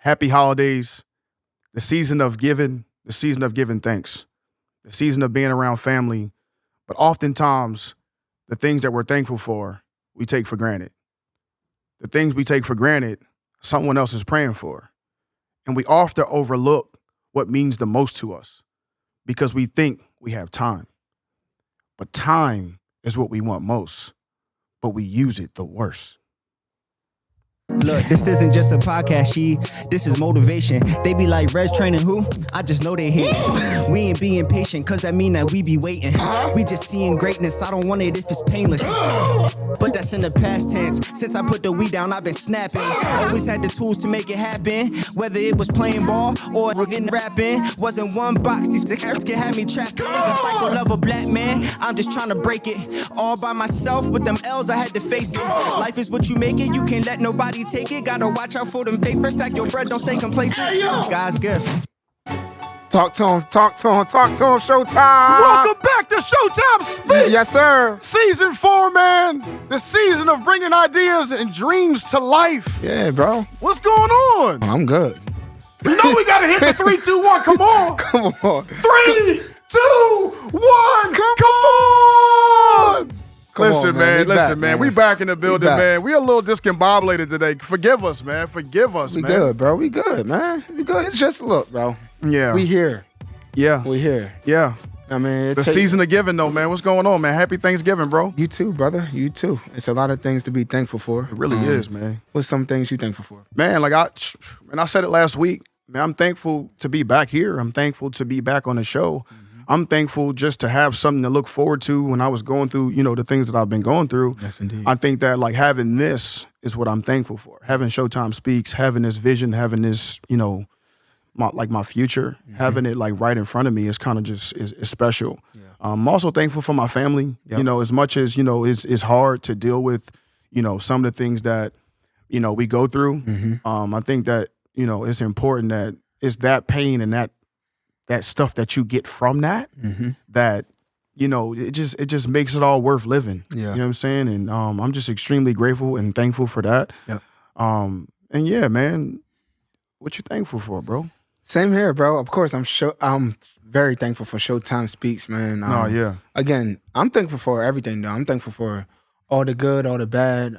happy holidays, the season of giving thanks, the season of being around family. But oftentimes, the things that we're thankful for, we take for granted. The things we take for granted, someone else is praying for. And we often overlook what means the most to us because we think we have time. But time is what we want most, but we use it the worst. Look, this isn't just a podcast, this is motivation. They be like, Rez training who? I just know they hate. We ain't being patient, cause that mean that we be waiting. We just seeing greatness, I don't want it if it's painless. But that's in the past tense. Since I put the weed down, I've been snapping. Always had the tools to make it happen. Whether it was playing ball or getting rapping. Wasn't one box, these cats can have me trapped. The cycle of a black man, I'm just trying to break it. All by myself, with them L's, I had to face it. Life is what you make it, you can't let nobody take it. Gotta watch out for them fake first, stack your bread, don't stay complacent. God's gift. Talk to him, Showtime. Welcome back to Showtime Speaks. Yes, sir. Season 4, man. The season of bringing ideas and dreams to life. Yeah, bro. What's going on? I'm good. You know we gotta hit the 3, 2, 1. Come on. Come on. 3, 2, 1. Come on. Listen, man. We back in the building, man. We a little discombobulated today. Forgive us, man. We good, bro. We good, man. We good. It's just, look, bro. Yeah. We here. Yeah. We here. Yeah. I mean, the season of giving, though, man. What's going on, man? Happy Thanksgiving, bro. You too, brother. You too. It's a lot of things to be thankful for. It really is, man. What's some things you thankful for? Man, I said it last week. Man, I'm thankful to be back here. I'm thankful to be back on the show. I'm thankful just to have something to look forward to when I was going ththrough, the things that I've been going through. Yes, indeed. I think that having this is what I'm thankful for. Having Showtime Speaks, having this vision, having this, my future, having it right in front of me is kind of just is special. Yeah. I'm also thankful for my family. Yep. As much as, it's hard to deal with, some of the things that, we go through. I think that, it's important that it's that pain and that stuff that you get from that, that, it just makes it all worth living. Yeah. You know what I'm saying? And I'm just extremely grateful and thankful for that. Yep. And yeah, man, what you thankful for, bro? Same here, bro. Of course, I'm very thankful for Showtime Speaks, man. Yeah. Again, I'm thankful for everything, though. I'm thankful for all the good, all the bad,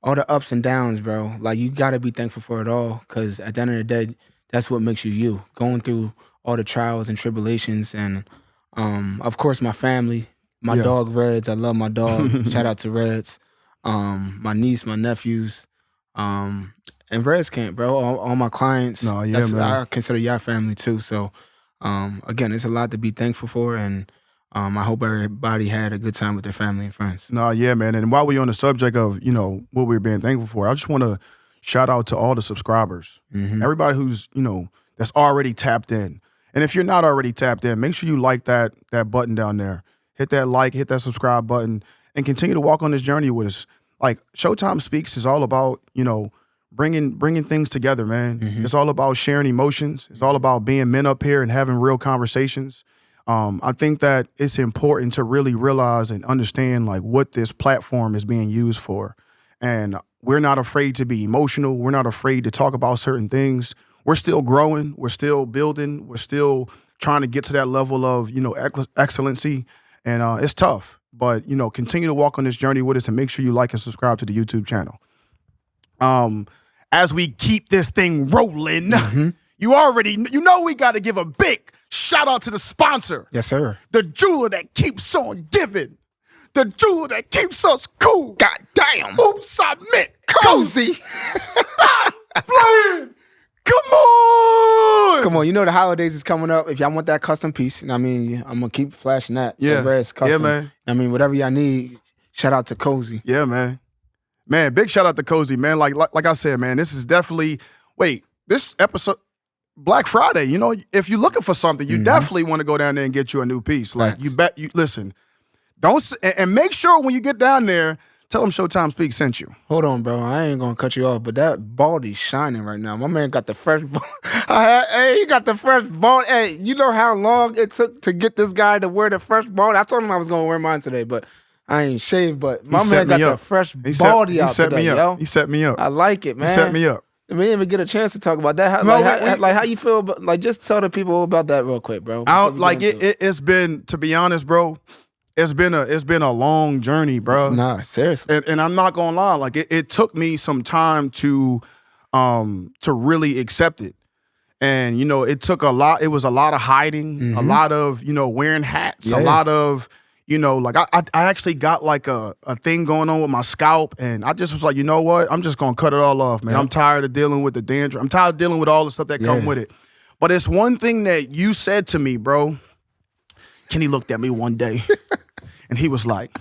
all the ups and downs, bro. You got to be thankful for it all, because at the end of the day, that's what makes you you. Going through all the trials and tribulations, and of course my family, my dog Reds. I love my dog. Shout out to Reds. My niece, my nephews, and Reds Camp, bro. All my clients. Man. I consider y'all family too. So again, it's a lot to be thankful for, and I hope everybody had a good time with their family and friends. Man. And while we're on the subject of what we're being thankful for, I just want to shout out to all the subscribers, everybody who's that's already tapped in. And if you're not already tapped in, make sure you like that button down there. Hit that like, hit that subscribe button, and continue to walk on this journey with us. Showtime Speaks is all about, bringing things together, man. It's all about sharing emotions. It's all about being men up here and having real conversations. I think that it's important to really realize and understand what this platform is being used for. And we're not afraid to be emotional. We're not afraid to talk about certain things. We're still growing. We're still building. We're still trying to get to that level of, excellency. And it's tough. But, continue to walk on this journey with us, and make sure you like and subscribe to the YouTube channel. As we keep this thing rolling, we got to give a big shout out to the sponsor. Yes, sir. The jeweler that keeps on giving. The jeweler that keeps us cool. God damn. Oops, I meant COZZI. Stop playing. Come on. You know the holidays is coming up. If y'all want that custom piece, I'm going to keep flashing that. Yeah. Reds custom. Yeah, man. Whatever y'all need, shout out to COZZI. Yeah, man. Man, big shout out to COZZI, man. Like I said, man, this is definitely, this episode, Black Friday, if you're looking for something, you definitely want to go down there and get you a new piece. Listen, and make sure when you get down there, tell them Showtime Speaks sent you. Hold on, bro. I ain't gonna cut you off, but that baldy's shining right now. My man got the fresh ball. He got the fresh ball. Hey, you know how long it took to get this guy to wear the fresh ball? I told him I was gonna wear mine today, but I ain't shaved. But my man got the fresh baldy out today, yo. He set me up. I like it, man. He set me up. We didn't even get a chance to talk about that. How you feel about, like, just tell the people about that real quick, bro. It's been, to be honest, bro, it's been a long journey, bro. Nah, seriously. And I'm not gonna lie, like it took me some time to really accept it. And, it took a lot. It was a lot of hiding, a lot of, wearing hats, a lot of, like I actually got like a thing going on with my scalp. And I just was like, you know what? I'm just going to cut it all off, man. Yep. I'm tired of dealing with the dandruff. I'm tired of dealing with all the stuff that come with it. But it's one thing that you said to me, bro. Kenny looked at me one day and he was like,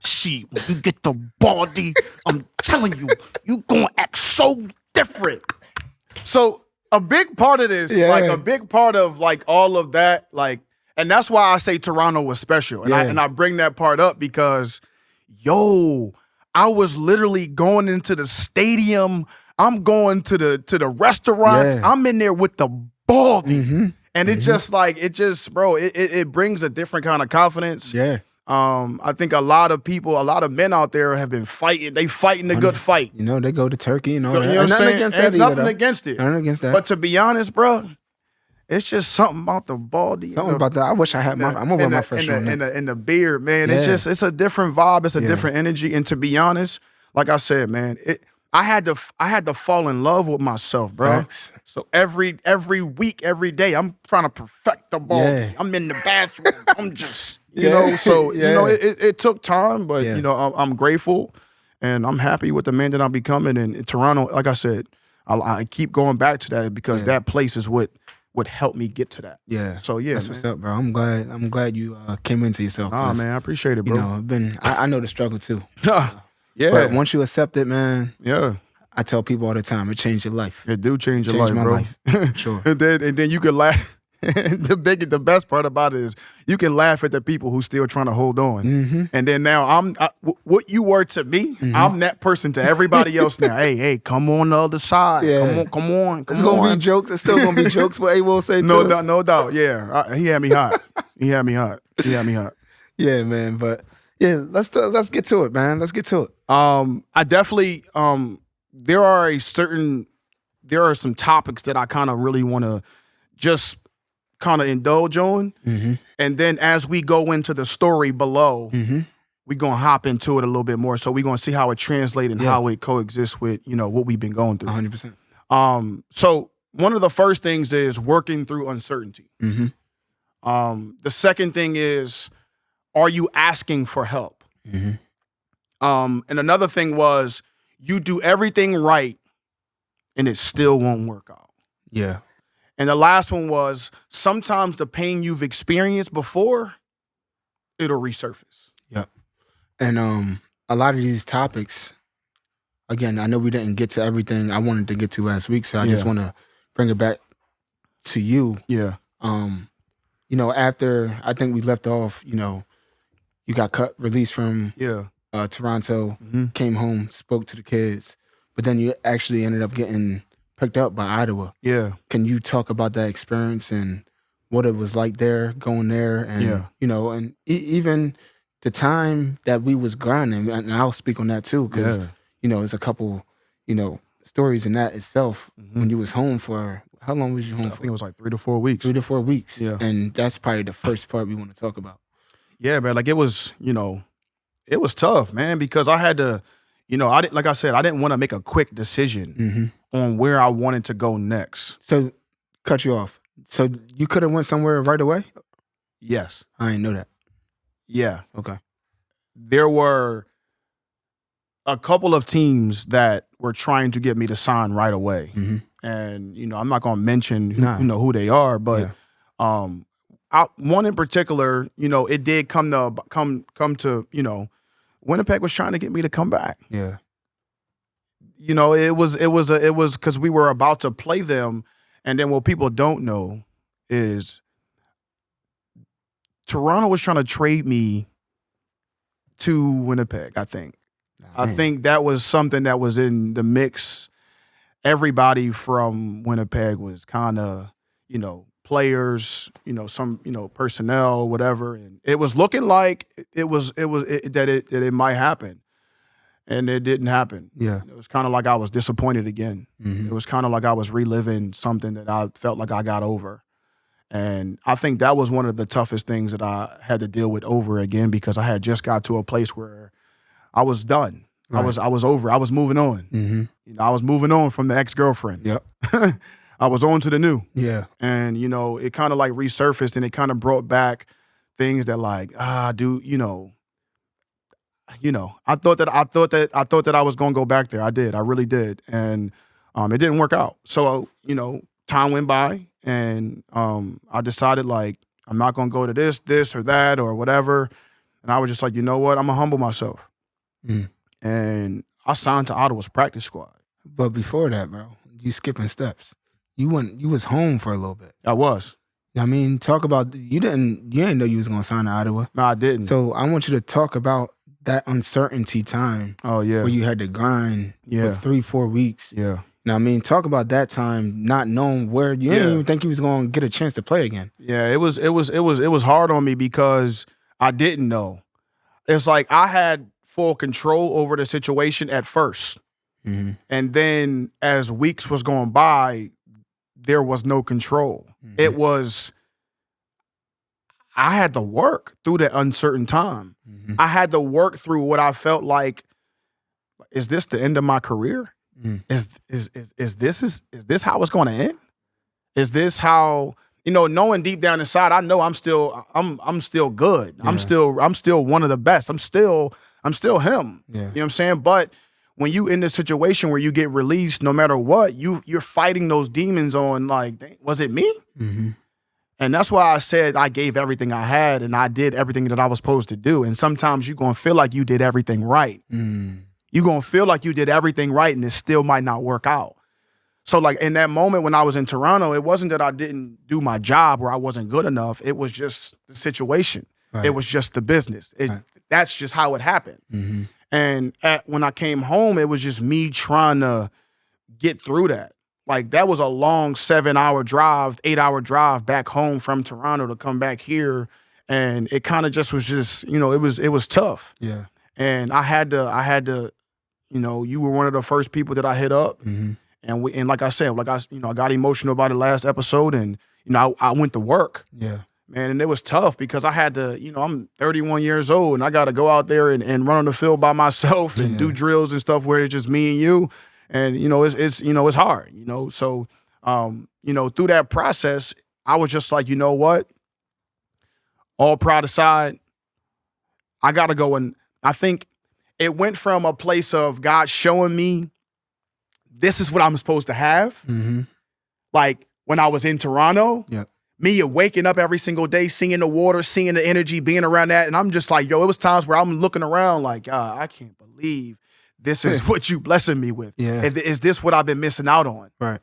"Shit, when you get the body, I'm telling you, you going to act so different." So a big part of this, a big part of like all of that, like, and that's why I say Toronto was special. And I bring that part up because, I was literally going into the stadium. I'm going to the restaurants. I'm in there with the baldy. And it just it brings a different kind of confidence. Yeah. I think a lot of men out there have been fighting. They fighting the good fight. They go to Turkey and all that. You know what I'm saying? Nothing against it. Nothing against that. But to be honest, bro, it's just something about the baldy. Something about that. I wish I had I'm gonna wear my fresh one. And the beard, man. Yeah. It's a different vibe. It's a different energy. And to be honest, like I said, man, I had to fall in love with myself, bro. Facts. So every week, every day, I'm trying to perfect the baldy. Yeah. I'm in the bathroom. I'm just, it took time, but I'm grateful and I'm happy with the man that I'm becoming. And in Toronto, like I said, I keep going back to that because that place is what helped me get to that. Yeah. So that's what's up, bro. I'm glad you came into yourself. Nah, man, I appreciate it, bro. I know the struggle too. Yeah. But once you accept it, man. Yeah. I tell people all the time, it changed your life. It do change your life, my bro. Life. Sure. and then you can laugh. The best part about it is you can laugh at the people who still trying to hold on. And then now what you were to me, I'm that person to everybody else now. Hey, come on the other side. Yeah. Come on. It's gonna be jokes. It's still gonna be jokes. What A will say. No doubt. Yeah, he had me hot. Yeah, man. But yeah, let's get to it, man. Let's get to it. I definitely there are some topics that I kind of really want to just kind of indulge on. And then as we go into the story below, we're going to hop into it a little bit more. So we're going to see how it translates and how it coexists with, what we've been going through. 100%. So one of the first things is working through uncertainty. The second thing is, are you asking for help? And another thing was, you do everything right and it still won't work out. Yeah. And the last one was, sometimes the pain you've experienced before, it'll resurface. Yep. And a lot of these topics, again, I know we didn't get to everything I wanted to get to last week, so I just want to bring it back to you. Yeah. After I think we left off, you got released from Toronto, came home, spoke to the kids, but then you actually ended up getting picked up by Ottawa. Yeah. Can you talk about that experience and what it was like there, going there, and and even the time that we was grinding, and I'll speak on that too, because there's a couple, stories in that itself. When you was home for, how long was you home for? I think it was like 3 to 4 weeks. 3 to 4 weeks. Yeah. And that's probably the first part we want to talk about. Yeah, man. Like it was tough, man, because I had to, I didn't want to make a quick decision on where I wanted to go next. So, cut you off. So you could have went somewhere right away? Yes. I didn't know that. Yeah. Okay. There were a couple of teams that were trying to get me to sign right away. And, I'm not going to mention who they are, but one in particular, it did come to, Winnipeg was trying to get me to come back. Yeah. It was because we were about to play them. And then what people don't know is Toronto was trying to trade me to Winnipeg, I think. I think that was something that was in the mix. Everybody from Winnipeg was kind of, players, some, personnel, whatever. And it was looking like it might happen. and it didn't happen. Yeah. It was kind of like I was disappointed again. Mm-hmm. It was kind of like I was reliving something that I felt like I got over. And I think that was one of the toughest things that I had to deal with over again, because I had just got to a place where I was done. Right. I was over. I was moving on. Mm-hmm. You know, I was moving on from the ex-girlfriend. Yep. I was on to the new. Yeah. And, you know, it kind of like resurfaced, and it kind of brought back things that like, dude, you know, I thought that I was going to go back there. I did. I really did. And it didn't work out. So, you know, time went by, and I decided like, I'm not going to go to this or that or whatever. And I was just like, you know what? I'm going to humble myself. Mm. And I signed to Ottawa's practice squad. But before that, bro, you skipping steps. You was home for a little bit. I was. I mean, talk about, you didn't know you was going to sign to Ottawa. No, I didn't. So I want you to talk about that uncertainty time. Oh, yeah. Where you had to grind for 3-4 weeks. Yeah. Now, I mean, talk about that time, not knowing where you didn't even think you was going to get a chance to play again. Yeah, it was hard on me because I didn't know. It's like I had full control over the situation at first. Mm-hmm. And then as weeks was going by, there was no control. Mm-hmm. I had to work through that uncertain time. Mm-hmm. I had to work through what I felt like, is this the end of my career? Mm. Is this how it's going to end? Is this how, you know, knowing deep down inside, I know I'm still good. Yeah. I'm still one of the best. I'm still him. Yeah. You know what I'm saying? But when you in this situation where you get released, no matter what, you're fighting those demons on like, was it me? Mm-hmm. And that's why I said I gave everything I had and I did everything that I was supposed to do. And sometimes you're going to feel like you did everything right. Mm. You're going to feel like you did everything right and it still might not work out. So like in that moment when I was in Toronto, it wasn't that I didn't do my job or I wasn't good enough. It was just the situation. Right. It was just the business. That's just how it happened. Mm-hmm. And when I came home, it was just me trying to get through that. Like that was a long 7-hour drive, 8-hour drive back home from Toronto to come back here. And it kind of just was just, you know, it was tough. Yeah. And I had to, you know, you were one of the first people that I hit up. Mm-hmm. And like I said, I got emotional about the last episode and, you know, I went to work. Yeah. Man, and it was tough because I had to, you know, I'm 31 years old and I got to go out there and run on the field by myself and do drills and stuff where it's just me and you. And, you know, it's hard, you know. So, you know, through that process, I was just like, you know what? All pride aside, I got to go. And I think it went from a place of God showing me this is what I'm supposed to have. Mm-hmm. Like when I was in Toronto. Yep. Me waking up every single day, seeing the water, seeing the energy, being around that. And I'm just like, yo, it was times where I'm looking around like, I can't believe this is what you blessing me with. Yeah. Is this what I've been missing out on? Right.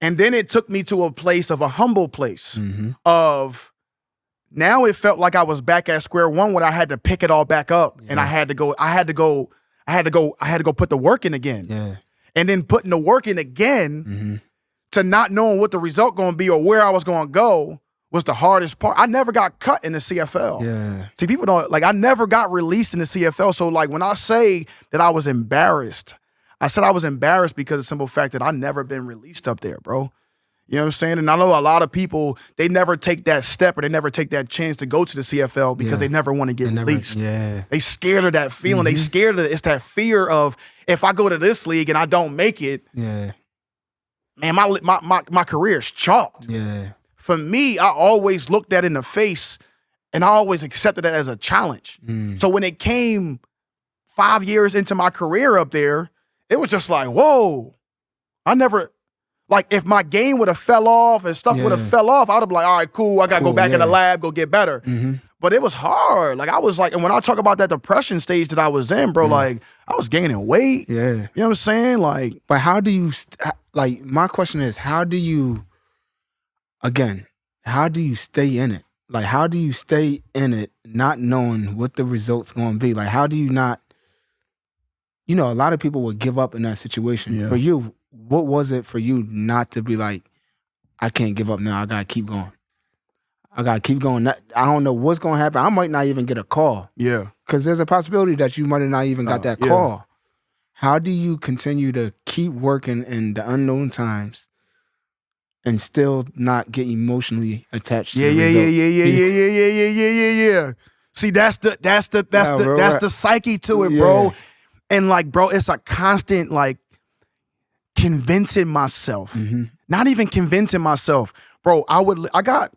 And then it took me to a place of a humble place of now it felt like I was back at square one when I had to pick it all back up. Yeah. And I had to go put the work in again. Yeah. And then putting the work in again to not knowing what the result going to be or where I was going to go was the hardest part. I never got cut in the CFL. Yeah. See, people don't, like, I never got released in the CFL. So, like, when I say that I was embarrassed, I said I was embarrassed because of the simple fact that I never been released up there, bro. You know what I'm saying? And I know a lot of people, they never take that step or they never take that chance to go to the CFL because they never want to get released. Yeah. They scared of that feeling. They scared of it. It's that fear of if I go to this league and I don't make it, man, my career is chalked. Yeah. For me, I always looked that in the face and I always accepted that as a challenge. So when it came 5 years into my career up there, it was just like, whoa, I never, like if my game would have fell off and stuff would have fell off, I'd have been like, all right, cool, I got to go back in the lab, go get better. But it was hard. Like I was like, and when I talk about that depression stage that I was in, bro, like I was gaining weight. Yeah. You know what I'm saying? Like, but how do you, like, my question is, how do you stay in it? Like, how do you stay in it not knowing what the result's going to be? Like, how do you not, you know, a lot of people would give up in that situation. Yeah. For you, what was it for you not to be like, I can't give up now. I got to keep going. I got to keep going. I don't know what's going to happen. I might not even get a call. Yeah. because there's a possibility that you might have not even got that call. How do you continue to keep working in the unknown times and still not get emotionally attached to the results? Yeah. See, that's the psyche to it, bro. And like, bro, it's a constant like convincing myself. Not even convincing myself, bro. I got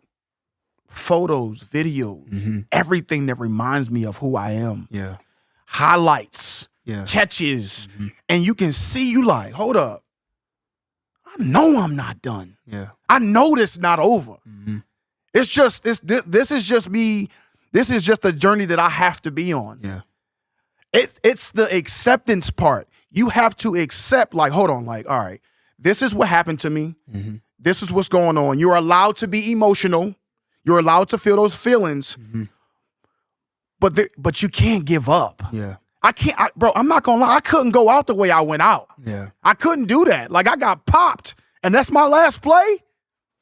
photos, videos, everything that reminds me of who I am. Yeah. Highlights, catches, and you can see you like, hold up. I know I'm not done. Yeah. I know this not over. It's just this is just me. This is just the journey that I have to be on. Yeah. It's the acceptance part. You have to accept, like, hold on, like, all right, this is what happened to me. This is what's going on. You're allowed to be emotional. You're allowed to feel those feelings. But you can't give up. Yeah. Bro, I'm not gonna lie. I couldn't go out the way I went out. Yeah. I couldn't do that. Like, I got popped, and that's my last play?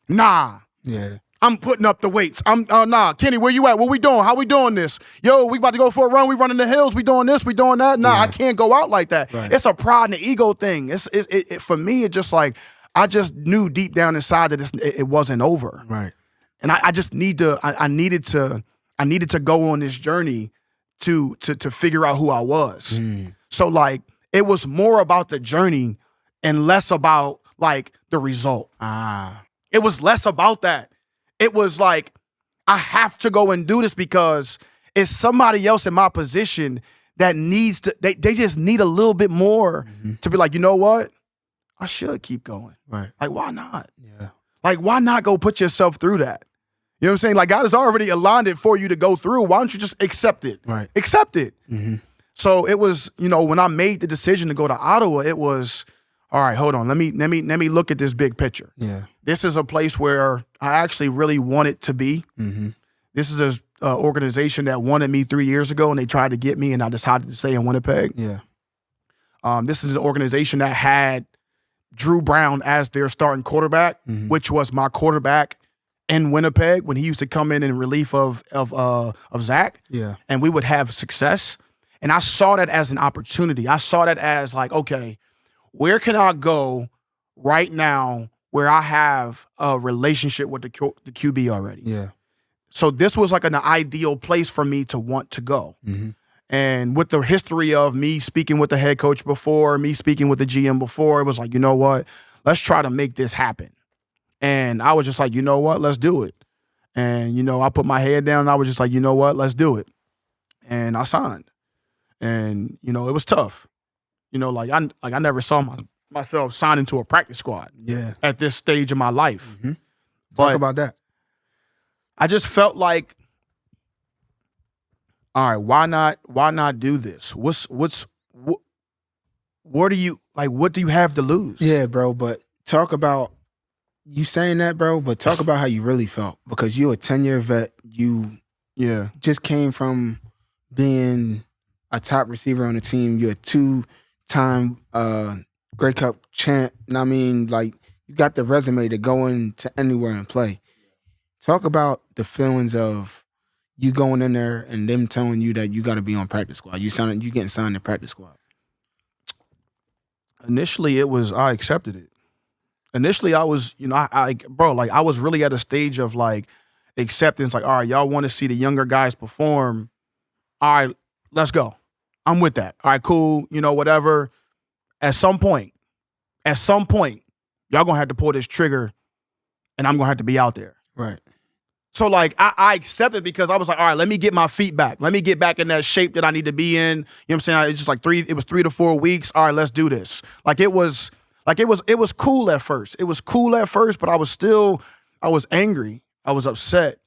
Nah. Yeah. I'm putting up the weights. Nah, Kenny, where you at? What we doing? How we doing this? Yo, we about to go for a run. We running the hills. We doing this. We doing that. Nah, I can't go out like that. Right. It's a pride and ego thing. It for me, it just like, I just knew deep down inside that it wasn't over. Right. And I just need to, I needed to go on this journey to figure out who I was. So like, it was more about the journey and less about like the result. It was less about that. It was like, I have to go and do this because it's somebody else in my position that needs to, they just need a little bit more to be like, you know what? I should keep going. Right. Like, why not? Yeah. Like, why not go put yourself through that? You know what I'm saying? Like, God has already aligned it for you to go through. Why don't you just accept it? Right. Accept it. So it was, you know, when I made the decision to go to Ottawa, it was, all right, hold on. Let me look at this big picture. Yeah. This is a place where I actually really wanted to be. This is an organization that wanted me 3 years ago, and they tried to get me, and I decided to stay in Winnipeg. Yeah. This is an organization that had Drew Brown as their starting quarterback, which was my quarterback in Winnipeg when he used to come in relief of Zach. Yeah. And we would have success. And I saw that as an opportunity. I saw that as like, okay, where can I go right now where I have a relationship with the QB already? Yeah. So this was like an ideal place for me to want to go. And with the history of me speaking with the head coach before, me speaking with the GM before, it was like, you know what? Let's try to make this happen. And I was just like, you know what? Let's do it. And, you know, I put my head down and I was just like, you know what? Let's do it. And I signed. And, you know, it was tough. You know, like I never saw myself signing to a practice squad. Yeah. At this stage of my life. Talk about that. I just felt like, all right, why not do this? What do you have to lose? Yeah, bro, but talk about you saying that, bro, but talk about how you really felt, because you're a 10-year vet. You just came from being a top receiver on the team. You're a 2-time Grey Cup champ. And I mean, like, you got the resume to go into anywhere and play. Talk about the feelings of you going in there and them telling you that you got to be on practice squad. You getting signed to practice squad. Initially, I accepted it. Initially, I was, you know, I was really at a stage of like acceptance. Like, all right, y'all want to see the younger guys perform. All right, let's go. I'm with that. All right, cool. You know, whatever. At some point, y'all gonna have to pull this trigger, and I'm gonna have to be out there. Right. So like I accepted because I was like, all right, let me get my feet back. Let me get back in that shape that I need to be in. You know what I'm saying? It's just like 3 to 4 weeks. All right, let's do this. It was cool at first. It was cool at first, but I was angry. I was upset.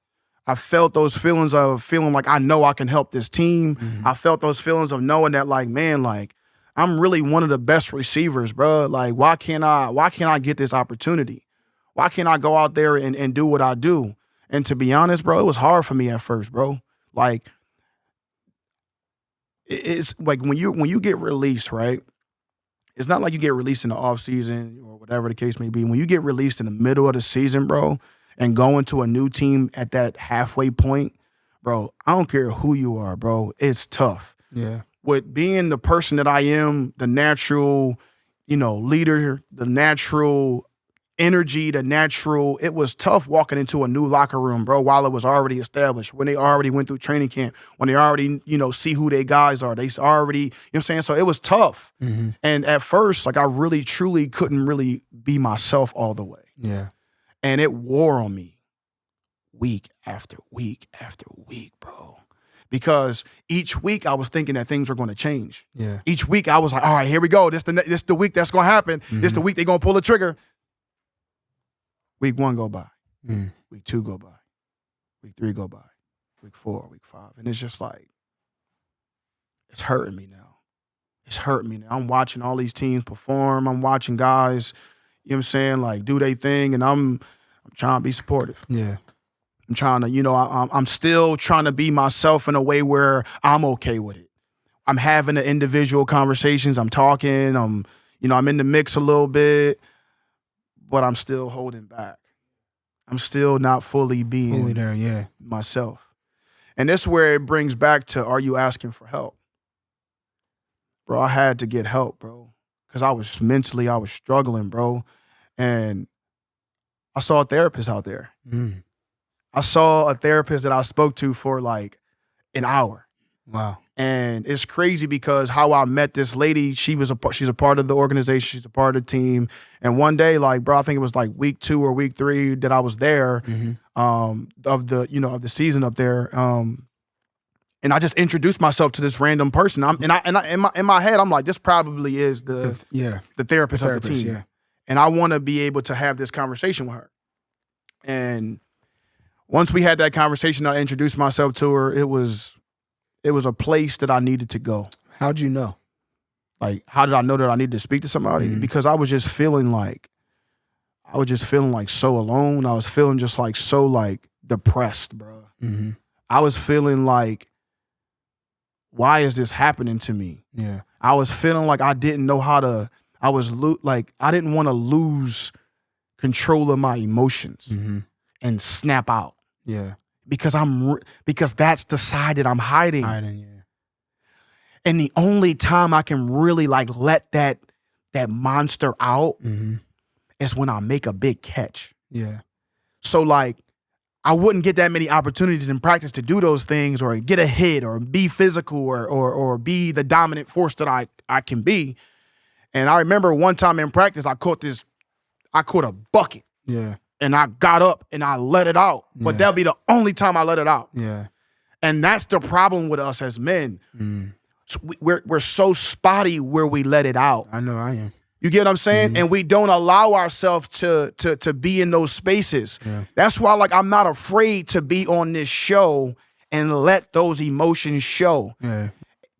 I felt those feelings of feeling like I know I can help this team. I felt those feelings of knowing that like, man, like I'm really one of the best receivers, bro. Like, why can't I get this opportunity? Why can't I go out there and do what I do? And to be honest, bro, it was hard for me at first, bro. Like, it's like when you get released, right? It's not like you get released in the off season or whatever the case may be. When you get released in the middle of the season, bro, and going to a new team at that halfway point, bro, I don't care who you are, bro. It's tough. Yeah. With being the person that I am, the natural, leader, the natural energy, it was tough walking into a new locker room, bro, while it was already established, when they already went through training camp, when they already, see who their guys are. They already, you know what I'm saying? So it was tough. Mm-hmm. And at first, like, I really, truly couldn't really be myself all the way. Yeah. And it wore on me week after week after week, bro. Because each week I was thinking that things were going to change. Yeah. Each week I was like, all right, here we go. This the week that's going to happen. Mm-hmm. This the week they're going to pull the trigger. Week 1 go by. Mm. Week 2 go by. Week 3 go by. Week 4, week 5. And it's just like, it's hurting me now. It's hurting me now. I'm watching all these teams perform. I'm watching guys, you know what I'm saying, like, do their thing, and I'm trying to be supportive. Yeah. I'm trying to, I'm still trying to be myself in a way where I'm okay with it. I'm having the individual conversations. I'm talking. I'm in the mix a little bit, but I'm still holding back. I'm still not fully being there, yeah. myself. And that's where it brings back to, are you asking for help? Bro, I had to get help, bro, because I was struggling, bro. And I saw a therapist out there. Mm. I saw a therapist that I spoke to for like an hour. Wow. And it's crazy because how I met this lady, she's a part of the organization, she's a part of the team. And one day, like, bro, I think it was like week 2 or week 3 that I was there, of the season up there. And I just introduced myself to this random person. In my head, I'm like, this probably is the therapist of the team. Yeah. And I want to be able to have this conversation with her. And once we had that conversation, I introduced myself to her. It was a place that I needed to go. How'd you know? Like, how did I know that I needed to speak to somebody? Mm-hmm. Because I was just feeling like so alone. I was feeling just like so like depressed, bro. Mm-hmm. I was feeling like, why is this happening to me? Yeah. I was feeling like I didn't know how to. I didn't want to lose control of my emotions and snap out. Yeah. Because that's the side that I'm hiding. Yeah. And the only time I can really like let that monster out is when I make a big catch. Yeah. So like, I wouldn't get that many opportunities in practice to do those things or get a hit or be physical or be the dominant force that I can be. And I remember one time in practice, I caught a bucket. Yeah. And I got up and I let it out. But that'll be the only time I let it out. Yeah. And that's the problem with us as men. So we're so spotty where we let it out. I know I am. You get what I'm saying? And we don't allow ourselves to be in those spaces. Yeah. That's why, like, I'm not afraid to be on this show and let those emotions show. Yeah.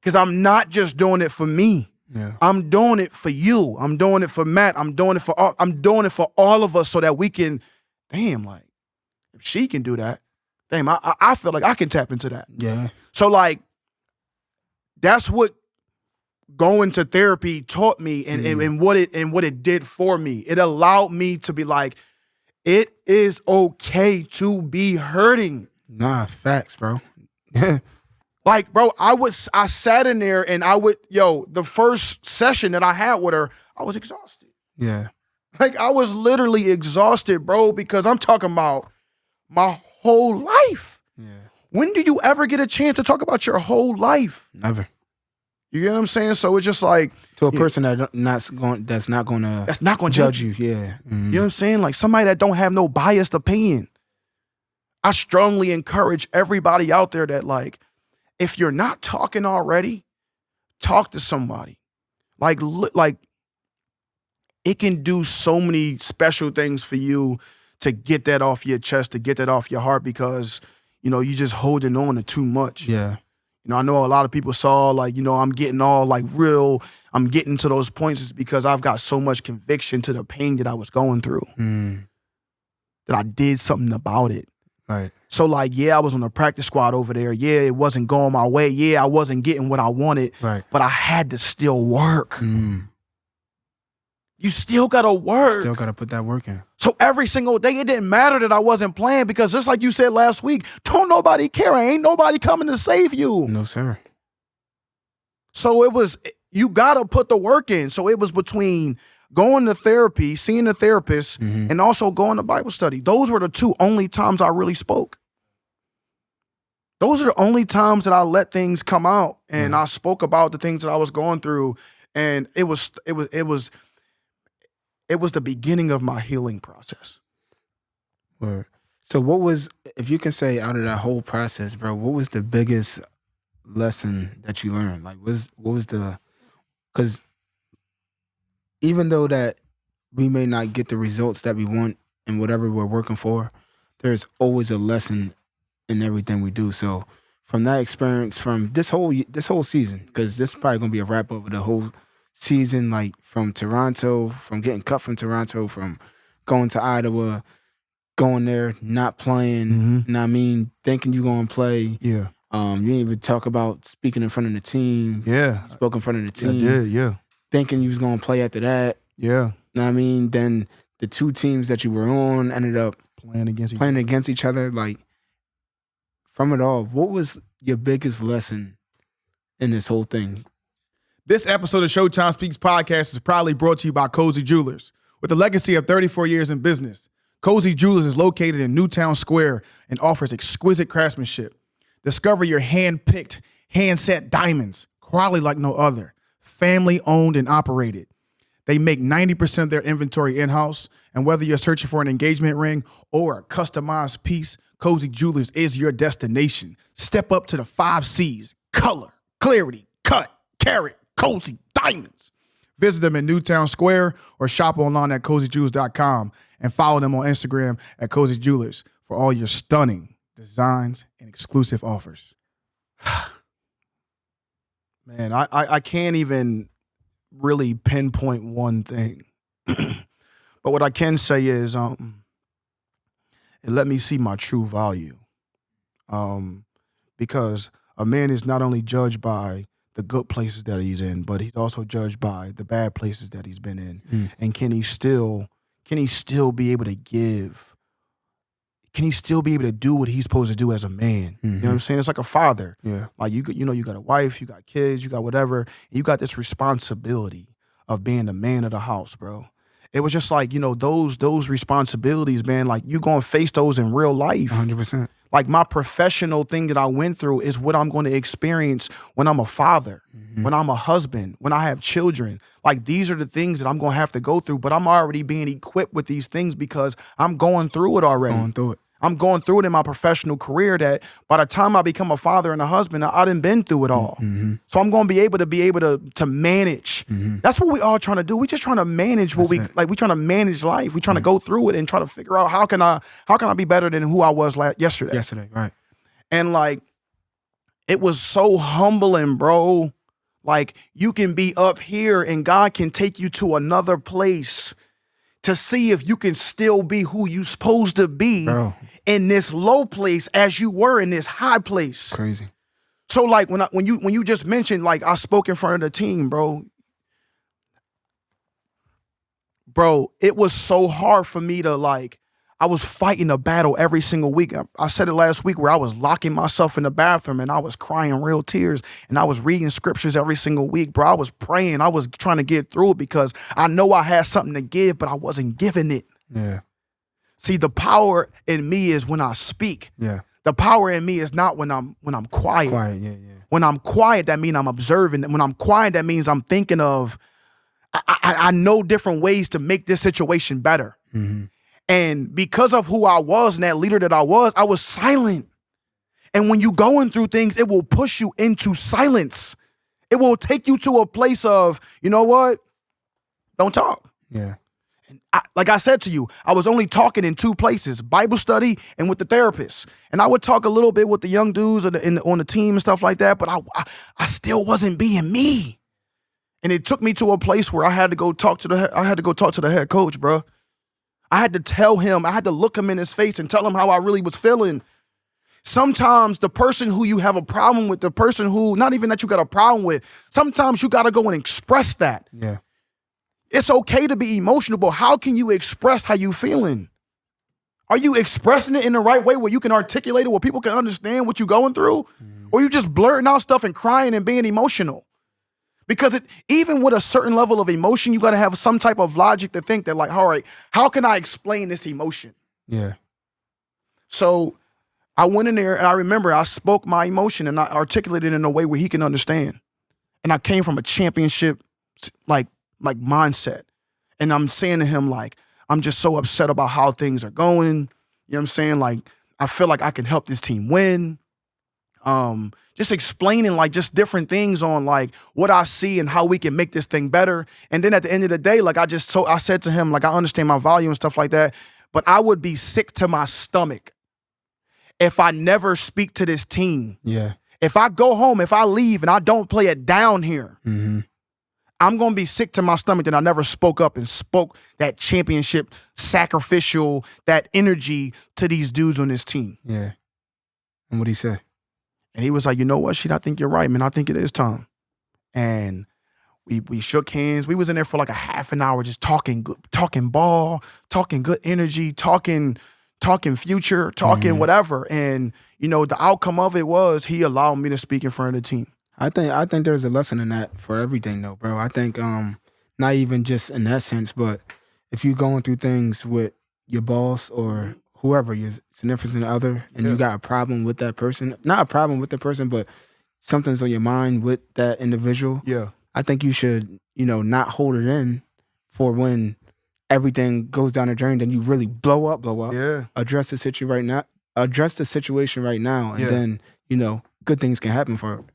Because I'm not just doing it for me. Yeah. I'm doing it for you. I'm doing it for Matt. I'm doing it for all of us so that we can, damn, like, if she can do that, damn, I feel like I can tap into that. Yeah. So, like, that's what going to therapy taught me and what it did for me. It allowed me to be like, it is okay to be hurting. Nah, facts, bro. Like, bro, I sat in there and the first session that I had with her, I was exhausted. Yeah. Like, I was literally exhausted, bro, because I'm talking about my whole life. Yeah. When do you ever get a chance to talk about your whole life? Never. You get what I'm saying? So it's just like, to a person that's not gonna judge you. Yeah. You know what I'm saying? Like, somebody that don't have no biased opinion. I strongly encourage everybody out there that, like, if you're not talking already, talk to somebody. Like it can do so many special things for you to get that off your chest, to get that off your heart, because, you just holding on to too much. Yeah. I know a lot of people saw, like, I'm getting all like real, I'm getting to those points is because I've got so much conviction to the pain that I was going through that I did something about it. Right. So, like, yeah, I was on the practice squad over there. Yeah, it wasn't going my way. Yeah, I wasn't getting what I wanted. Right. But I had to still work. You still got to work. Still got to put that work in. So every single day, it didn't matter that I wasn't playing because just like you said last week, don't nobody care. Ain't nobody coming to save you. No, sir. So you got to put the work in. So it was between going to therapy, seeing a therapist, and also going to Bible study. Those were the two only times I really spoke. Those are the only times that I let things come out and I spoke about the things that I was going through. And it was the beginning of my healing process. Word. So what was, if you can say out of that whole process, bro, what was the biggest lesson that you learned? Like, what was the, because even though that we may not get the results that we want in whatever we're working for, there's always a lesson in everything we do. So from that experience, from this whole season, because this is probably gonna be a wrap up of the whole season, like from Toronto, from getting cut from Toronto, from going to Ottawa, going there, not playing, you know what I mean, thinking you're gonna play. Yeah. You didn't even talk about speaking in front of the team. Yeah. You spoke in front of the team. I did, yeah. Thinking you was gonna play after that. Yeah. You know what I mean? Then the two teams that you were on ended up Playing against each other. Like, from it all, what was your biggest lesson in this whole thing? This episode of Showtime Speaks podcast is proudly brought to you by COZZI Jewelers. With a legacy of 34 years in business, COZZI Jewelers is located in Newtown Square and offers exquisite craftsmanship. Discover your hand-picked, hand-set diamonds, quality like no other, family-owned and operated. They make 90% of their inventory in-house, and whether you're searching for an engagement ring or a customized piece, COZZI Jewelers is your destination. Step up to the 5 C's: color, clarity, cut, carat, cozy, diamonds. Visit them in Newtown Square or shop online at COZZIJewelers.com and follow them on Instagram at COZZI Jewelers for all your stunning designs and exclusive offers. Man, I can't even really pinpoint one thing. But what I can say is it let me see my true value. Because a man is not only judged by the good places that he's in, but he's also judged by the bad places that he's been in. And can he still be able to give? Can he still be able to do what he's supposed to do as a man? You know what I'm saying? It's like a father. Yeah. Like you got a wife, you got kids, you got whatever. And you got this responsibility of being the man of the house, bro. It was just like, those responsibilities, man, like you gonna face those in real life. 100%. Like my professional thing that I went through is what I'm going to experience when I'm a father, when I'm a husband, when I have children. Like these are the things that I'm going to have to go through, but I'm already being equipped with these things because I'm going through it already. I'm going through it in my professional career that by the time I become a father and a husband, I done been through it all. So I'm going to be able to manage. That's what we all trying to do. We just trying to manage we trying to manage life. We trying to go through it and try to figure out how can I be better than who I was yesterday. Yesterday, right. And like, it was so humbling, bro. Like you can be up here and God can take you to another place to see if you can still be who you supposed to be, bro, in this low place as you were in this high place. Crazy. So like when you just mentioned like I spoke in front of the team, bro, it was so hard for me to like, I was fighting a battle every single week. I said it last week where I was locking myself in the bathroom and I was crying real tears and I was reading scriptures every single week, bro. I was praying. I was trying to get through it because I know I had something to give, but I wasn't giving it. Yeah. See, the power in me is when I speak. Yeah. The power in me is not when I'm quiet. Quiet, yeah. When I'm quiet, that means I'm observing. When I'm quiet, that means I'm thinking of, I know different ways to make this situation better. And because of who I was and that leader that I was silent. And when you going through things, it will push you into silence. It will take you to a place of, you know what? Don't talk. Yeah. And like I said to you, I was only talking in 2 places, Bible study and with the therapist. And I would talk a little bit with the young dudes on the team and stuff like that, but I still wasn't being me. And it took me to a place where I had to go talk to the head coach, bro. I had to tell him, I had to look him in his face and tell him how I really was feeling. Sometimes the person who you have a problem with, the person who, not even that you got a problem with, sometimes you got to go and express that. Yeah. It's okay to be emotional, but how can you express how you feeling? Are you expressing it in the right way where you can articulate it, where people can understand what you're going through? Or you just blurting out stuff and crying and being emotional? Because even with a certain level of emotion, you got to have some type of logic to think that, like, all right, how can I explain this emotion? Yeah. So I went in there and I remember I spoke my emotion and I articulated it in a way where he can understand. And I came from a championship like mindset. And I'm saying to him, like, I'm just so upset about how things are going. You know what I'm saying? Like, I feel like I can help this team win. Just explaining like just different things on like what I see and how we can make this thing better. And then at the end of the day, like I said to him, like, I understand my value and stuff like that, but I would be sick to my stomach if I never speak to this team. Yeah. If I go home, if I leave and I don't play it down here, I'm going to be sick to my stomach that I never spoke up and spoke that championship, sacrificial, that energy to these dudes on this team. Yeah. And what'd he say? And he was like, you know what, shit, I think you're right, man. I think it is time. And we shook hands. We was in there for like a half an hour just talking ball, talking good energy, talking future, talking whatever. And, you know, the outcome of it was he allowed me to speak in front of the team. I think there's a lesson in that for everything though, bro. I think not even just in that sense, but if you're going through things with your boss or whoever, your significant other, and you got a problem with that person, not a problem with the person, but something's on your mind with that individual. Yeah. I think you should, you know, not hold it in for when everything goes down the drain, then you really blow up. Yeah. Address the situation right now, and then, you know, good things can happen from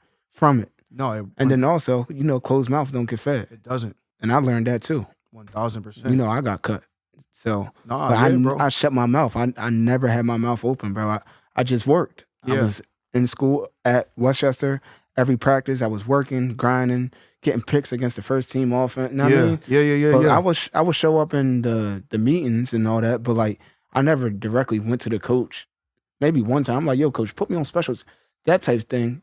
it. No, and then also, you know, closed mouth don't get fed. It doesn't. And I learned that too. 1000%. You know, I got cut. So bro. I shut my mouth. I never had my mouth open, bro. I just worked. Yeah. I was in school at Westchester. Every practice I was working, grinding, getting picks against the first team offense. You know what I mean? Yeah. But I would show up in the meetings and all that, but like I never directly went to the coach. Maybe one time I'm like, yo, coach, put me on specials. That type of thing.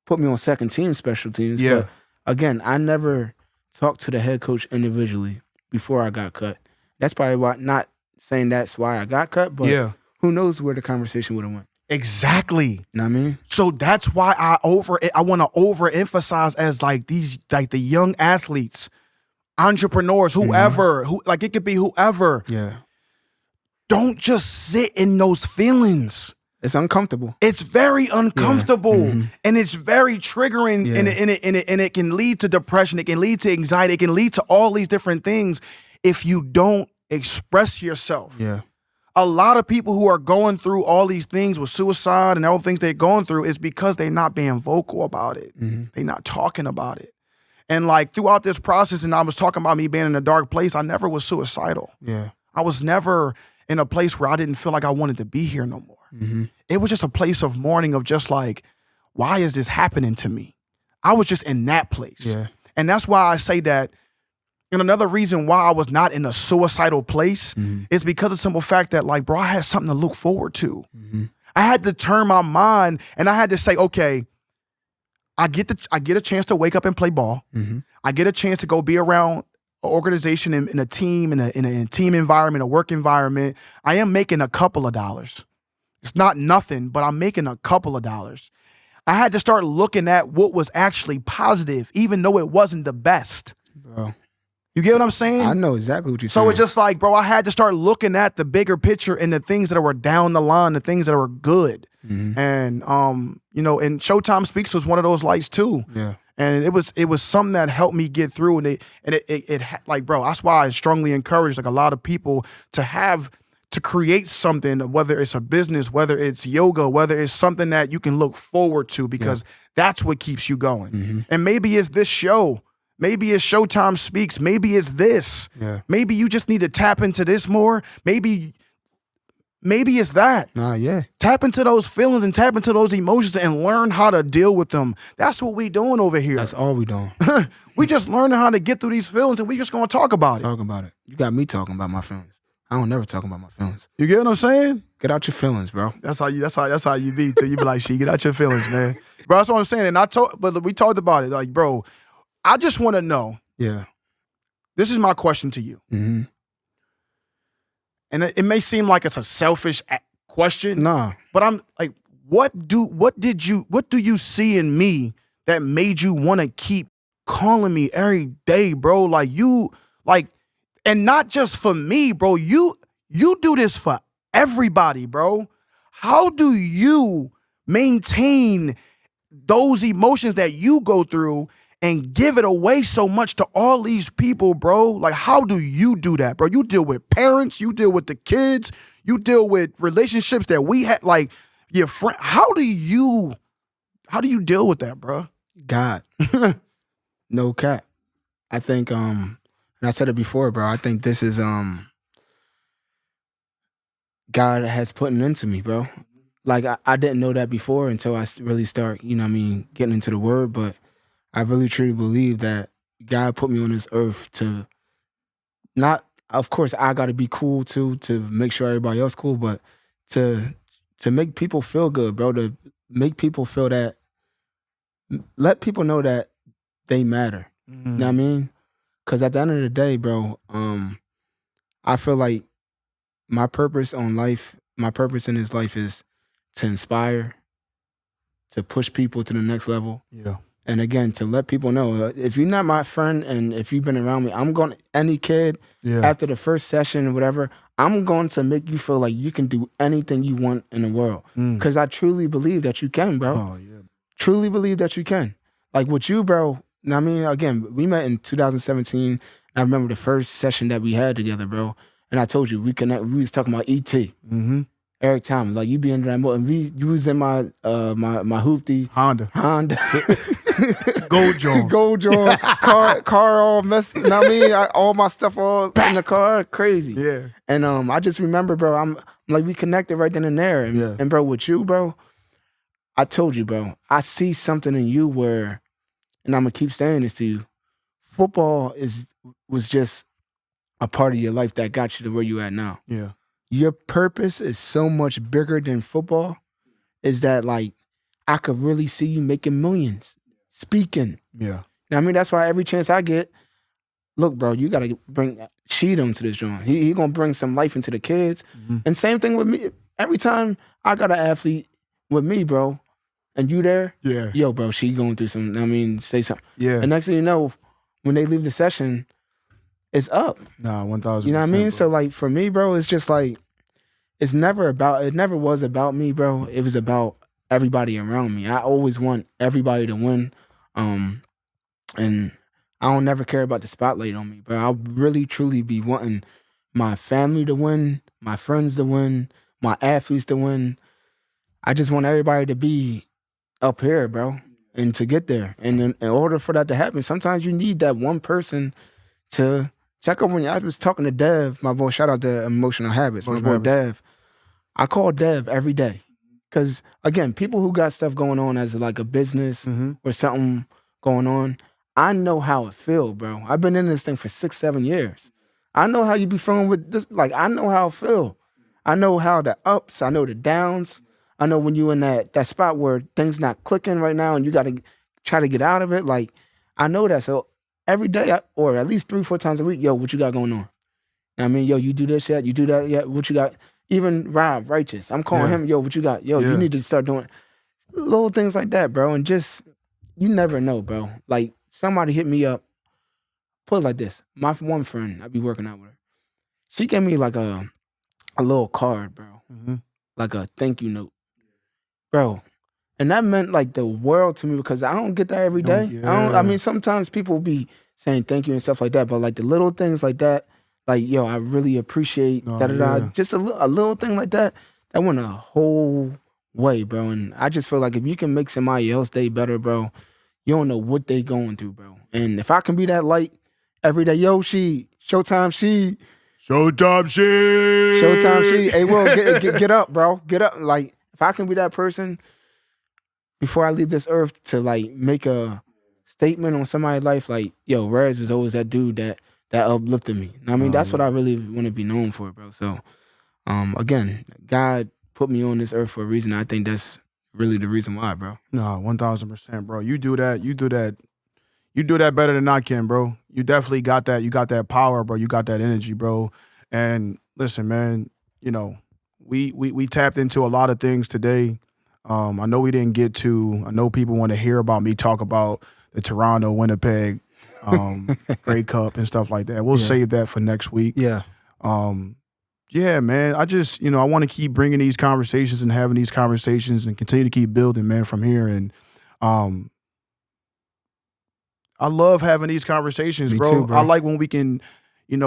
Put me on second team special teams. Yeah. But again, I never talked to the head coach individually before I got cut. That's probably why, not saying that's why I got cut, but who knows where the conversation would have went. Exactly. You know what I mean? So that's why I want to overemphasize as like these, like the young athletes, entrepreneurs, whoever, who like it could be whoever. Yeah. Don't just sit in those feelings. It's uncomfortable. It's very uncomfortable and it's very triggering and it can lead to depression. It can lead to anxiety. It can lead to all these different things if you don't express yourself. Yeah. A lot of people who are going through all these things with suicide and all the things they're going through is because they're not being vocal about it. They're not talking about it. And like throughout this process, and I was talking about me being in a dark place, I never was suicidal. Yeah. I was never in a place where I didn't feel like I wanted to be here no more. It was just a place of mourning of just like, why is this happening to me? I was just in that place. Yeah. And that's why I say that. And another reason why I was not in a suicidal place is because of the simple fact that, like, bro, I had something to look forward to. I had to turn my mind and I had to say, okay, I get a chance to wake up and play ball. I get a chance to go be around an organization in a team, in a team environment, a work environment. I am making a couple of dollars. It's not nothing, but I'm making a couple of dollars. I had to start looking at what was actually positive, even though it wasn't the best. Bro. You get what I'm saying? I know exactly what you're saying. So it's just like, bro, I had to start looking at the bigger picture and the things that were down the line, the things that were good. And you know, and Showtime Speaks was one of those lights too. Yeah. And it was something that helped me get through. And it like, bro, that's why I strongly encourage like a lot of people to create something, whether it's a business, whether it's yoga, whether it's something that you can look forward to, because that's what keeps you going. And maybe it's this show. Maybe it's Showtime Speaks. Maybe it's this. Yeah. Maybe you just need to tap into this more. Maybe it's that. Tap into those feelings and tap into those emotions and learn how to deal with them. That's what we doing over here. That's all we doing. We just learning how to get through these feelings and we just gonna talk about it. Talk about it. You got me talking about my feelings. I don't never talk about my feelings. You get what I'm saying? Get out your feelings, bro. That's how you be till you be like, she get out your feelings, man. Bro, that's what I'm saying. And but we talked about it. Like, bro, I just want to know. Yeah. this is my question to you. Mm-hmm. And it may seem like it's a selfish question. Nah. But I'm like, what do you see in me that made you want to keep calling me every day, bro? Like and not just for me, bro. You do this for everybody, bro. How do you maintain those emotions that you go through and give it away so much to all these people, bro? Like, how do you do that, bro? You deal with parents, you deal with the kids, you deal with relationships that we had, like your friend. How do you deal with that, bro? God. No cap. I think, and I said it before, bro, I think this is, God has put it into me, bro. Like, I didn't know that before until I really start, getting into the word, but I really truly believe that God put me on this earth to not, of course, I got to be cool too, to make sure everybody else cool, but to make people feel good, bro, to make people feel that, let people know that they matter. Mm-hmm. You know what I mean? Because at the end of the day, bro, I feel like my purpose in this life is to inspire, to push people to the next level. Yeah. And again, to let people know, if you're not my friend and if you've been around me, I'm going to, any kid, after the first session or whatever, I'm going to make you feel like you can do anything you want in the world. Because I truly believe that you can, bro. Oh, yeah. Truly believe that you can. Like with you, bro, I mean, again, we met in 2017. I remember the first session that we had together, bro. And I told you, we was talking about E.T. Mm-hmm. Eric Thomas, like you be in that motor, and you was in my my hoopty Honda. Gold John, car all messed. You know what I mean? All my stuff all in the car, crazy. Yeah. And I just remember, bro, I'm like, we connected right then and there. And bro, with you, bro, I told you, bro, I see something in you where, and I'm gonna keep saying this to you, football was just a part of your life that got you to where you at now. Yeah. Your purpose is so much bigger than football. Is that like, I could really see you making millions, speaking. Yeah. I mean, that's why every chance I get, look, bro, you got to bring Sheed onto this joint. He going to bring some life into the kids. Mm-hmm. And same thing with me. Every time I got an athlete with me, bro, and you there, yo, bro, she going through something. I mean, say something. Yeah. And next thing you know, when they leave the session, it's up. Nah, 1,000%. You know what I mean? Bro. So like for me, bro, it's just like, it never was about me, bro. It was about everybody around me. I always want everybody to win. And I don't never care about the spotlight on me, bro. I'll really truly be wanting my family to win, my friends to win, my athletes to win. I just want everybody to be up here, bro, and to get there. And in order for that to happen, sometimes you need that one person to check up on you. I was talking to Dev, my boy, shout out to Emotional Habits, my boy Dev. I call Dev every day. Because, again, people who got stuff going on as like a business or something going on, I know how it feels, bro. I've been in this thing for 6-7 years. I know how you be feeling with this. Like, I know how it feel. I know how the ups, I know the downs. I know when you in that spot where things not clicking right now and you got to try to get out of it. Like, I know that. So every day, or at least 3-4 times a week, yo, what you got going on? I mean, yo, you do this yet? You do that yet? What you got? Even Rob, Righteous, I'm calling him, yo, what you got? Yo, you need to start doing little things like that, bro. And just, you never know, bro. Like, somebody hit me up, put it like this. My one friend, I be working out with her. She gave me like a little card, bro. Like a thank you note. Bro. And that meant like the world to me because I don't get that every day. I mean, sometimes people be saying thank you and stuff like that, but like the little things like that, like, yo, I really appreciate just a little thing like that, that went a whole way, bro. And I just feel like if you can make somebody else day better, bro, you don't know what they going through, bro. And if I can be that light every day, yo, Showtime She. Hey, Will, get up, bro. Get up. Like, if I can be that person before I leave this earth to like make a statement on somebody's life, like, yo, Rez was always that dude that uplifted me. I mean, that's what I really want to be known for, bro. So, again, God put me on this earth for a reason. I think that's really the reason why, bro. No, 1,000%, bro. You do that. you do that better than I can, bro. You definitely got that. You got that power, bro. You got that energy, bro. And listen, man, you know, we tapped into a lot of things today. I know we didn't get to. I know people want to hear about me talk about the Toronto Winnipeg Grey Cup and stuff like that. We'll save that for next week. Yeah. Yeah, man. I just, I want to keep bringing these conversations and having these conversations and continue to keep building, man, from here. And I love having these conversations, Me bro. too, bro. I like when we can, it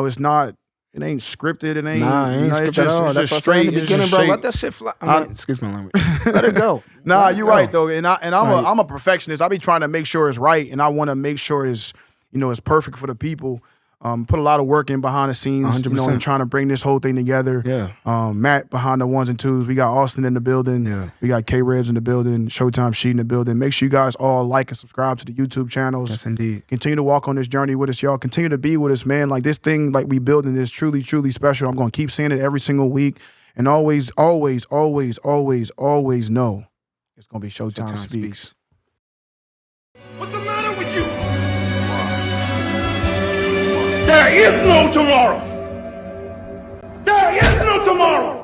ain't scripted. It ain't. Nah, it ain't scripted it's just, at all. it's That's just what I said straight. in the It's beginning, just bro. straight. Let that shit fly. Excuse my language. Let it go. Nah, Let it you're go. right though, and I'm a perfectionist. I be trying to make sure it's right, and I want to make sure it's it's perfect for the people. Put a lot of work in behind the scenes, 100%. and trying to bring this whole thing together. Yeah. Matt behind the ones and twos. We got Austin in the building. Yeah. We got K-Reds in the building. Showtime Sheet in the building. Make sure you guys all like and subscribe to the YouTube channels. Yes, indeed. Continue to walk on this journey with us, y'all. Continue to be with us, man. Like this thing, like we building is truly, truly special. I'm gonna keep saying it every single week, and always, always, always, always, always know it's gonna be Showtime Speaks. What's the matter with you? There is no tomorrow. There is no tomorrow.